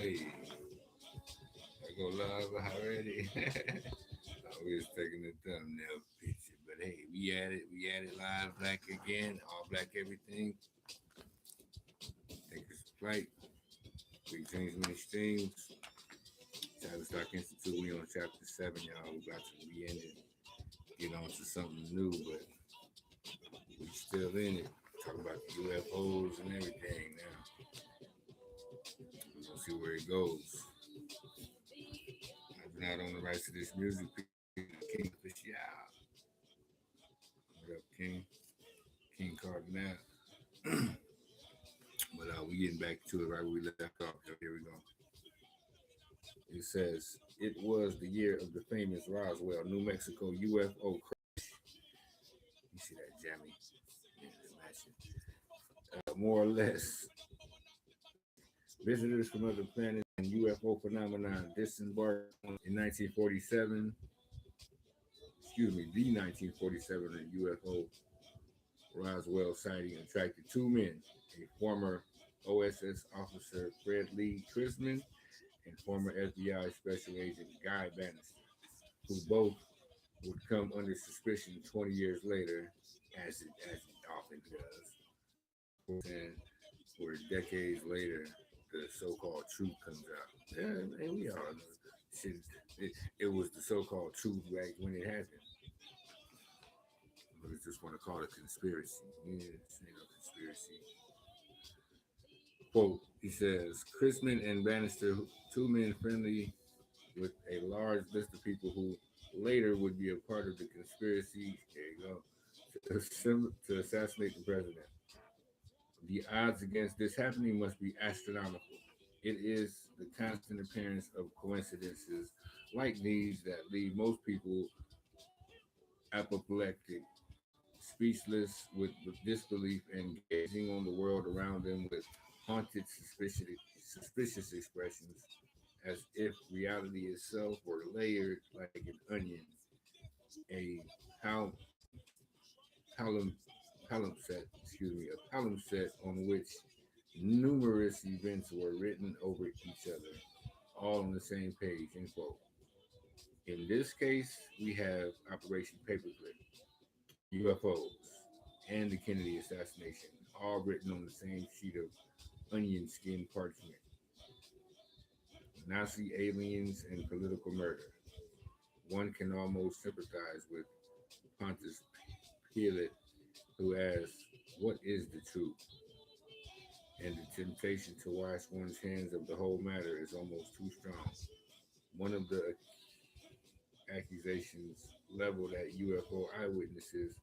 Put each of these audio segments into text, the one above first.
Hey, I go live already. I was taking the thumbnail picture, but hey, we at it. We at it live, black again, all black everything. Take us flight. Big things, many streams. Cyber Stock Institute. We on chapter 7, y'all. We about to be in it. Get on to something new, but we still in it. Talk about the UFOs and everything now. We're gonna see where it goes. I've been out on the rights to this music. King Official. What up, King? King Cardinal. But we getting back to it right where we left off. Here we go. It says it was the year of the famous Roswell, New Mexico UFO crash. You see that, Jammy? Yeah, more or less, visitors from other planets and UFO phenomenon disembarked in 1947. Excuse me, the 1947 UFO Roswell sighting attracted two men, a former OSS officer Fred Lee Chrisman and former FBI Special Agent Guy Bannister, who both would come under suspicion 20 years later, as it often does. And where decades later, the so-called truth comes out. Yeah, and we all know shit. It was the so-called truth back when it happened. But I just want to call it conspiracy. Yeah, this ain't no conspiracy. Quote, he says, Chrisman and Bannister, two men friendly with a large list of people who later would be a part of the conspiracy, there you go, to assassinate the president. The odds against this happening must be astronomical. It is the constant appearance of coincidences like these that leave most people apoplectic, speechless with disbelief, and gazing on the world around them with haunted, suspicious expressions, as if reality itself were layered like an onion, a pal- palum, a palimpsest on which numerous events were written over each other, all on the same page, end quote. In this case, we have Operation Paperclip, UFOs, and the Kennedy assassination, all written on the same sheet of onion skin parchment. Nazi aliens and political murder. One can almost sympathize with Pontius Pilate, who asks, what is the truth? And the temptation to wash one's hands of the whole matter is almost too strong. One of the accusations leveled at UFO eyewitnesses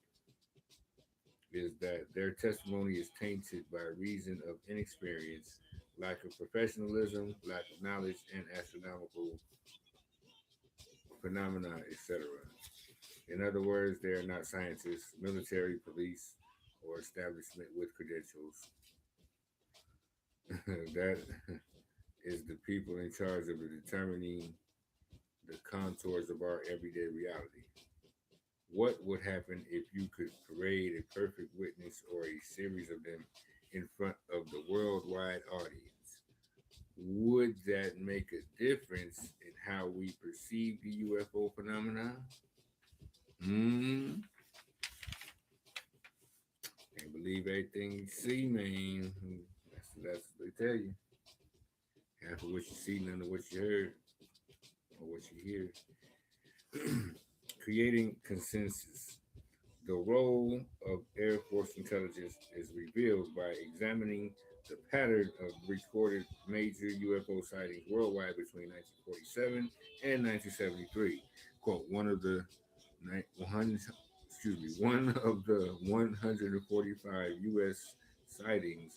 is that their testimony is tainted by reason of inexperience, lack of professionalism, lack of knowledge, and astronomical phenomena, etc. In other words, they are not scientists, military, police, or establishment with credentials. That is the people in charge of determining the contours of our everyday reality. What would happen if you could parade a perfect witness or a series of them in front of the worldwide audience? Would that make a difference in how we perceive the UFO phenomenon? Hmm. Can't believe everything you see, man. That's what they tell you. Half of what you see, none of what you heard or what you hear. Creating consensus. The role of Air Force intelligence is revealed by examining the pattern of recorded major UFO sightings worldwide between 1947 and 1973. Quote, one of the 145 U.S. sightings,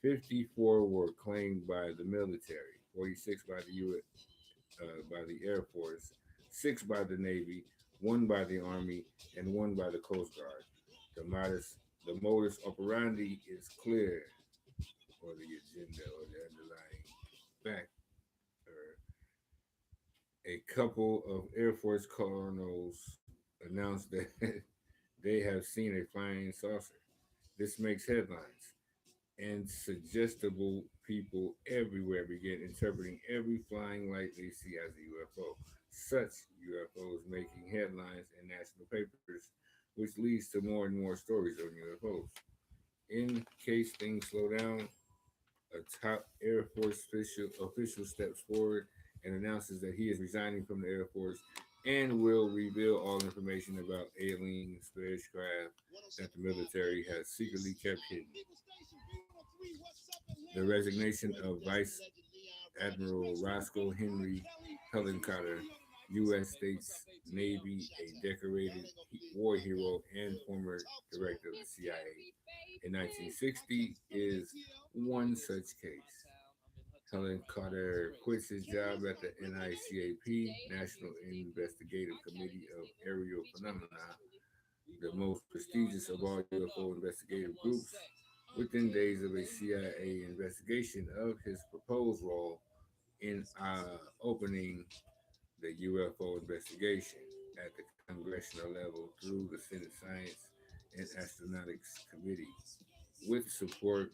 54 were claimed by the military, 46 by by the Air Force, 6 by the Navy, 1 by the Army, and 1 by the Coast Guard. The modus operandi is clear, or the agenda or the underlying fact. A couple of Air Force colonels announced that they have seen a flying saucer. This makes headlines. and suggestible people everywhere began interpreting every flying light they see as a UFO. Such UFOs making headlines in national papers, which leads to more and more stories on UFOs. In case things slow down, a top Air Force official steps forward and announces that he is resigning from the Air Force and will reveal all information about alien spacecraft that the military has secretly kept hidden. The resignation of Vice Admiral Roscoe Henry Hellencotter, U.S. States Navy, a decorated war hero and former director of the CIA in 1960, is one such case. Helen Carter quits his job at the NICAP, National Investigative Committee of Aerial Phenomena, the most prestigious of all UFO investigative groups, within days of a CIA investigation of his proposed role in opening the UFO investigation at the congressional level through the Senate Science and Astronautics Committee, with support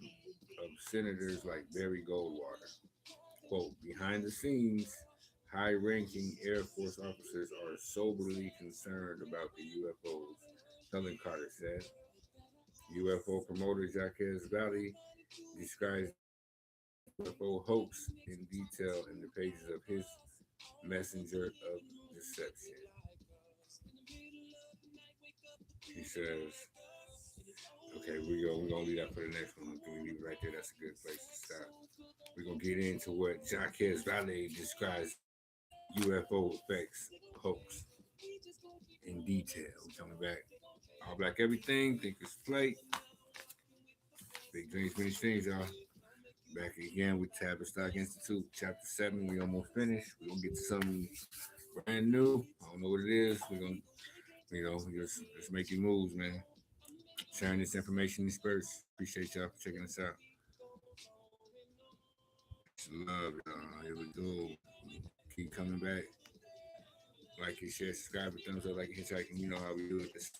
of senators like Barry Goldwater. Quote, behind the scenes, high ranking Air Force officers are soberly concerned about the UFOs, Helen Carter said. UFO promoter Jacques Valley describes the UFO hoax in detail in the pages of his Messenger of Deception. He says, okay, we're gonna leave that for the next one. I think we leave it right there. That's a good place to stop. We're gonna get into what Jacques Valley describes UFO effects hoax in detail. We're coming back. All Black Everything, Thinkers Plate, Big Dreams, Many Things, y'all. Back again with Tavistock Institute, Chapter 7. We almost finished. We're going to get to something brand new. I don't know what it is. We're going to, just making moves, man. Sharing this information in spurts. Appreciate y'all for checking us out. Peace and love, y'all. Here we go. Keep coming back. Like and share, subscribe, and thumbs up, like and hitchhiking. You know how we do it. This is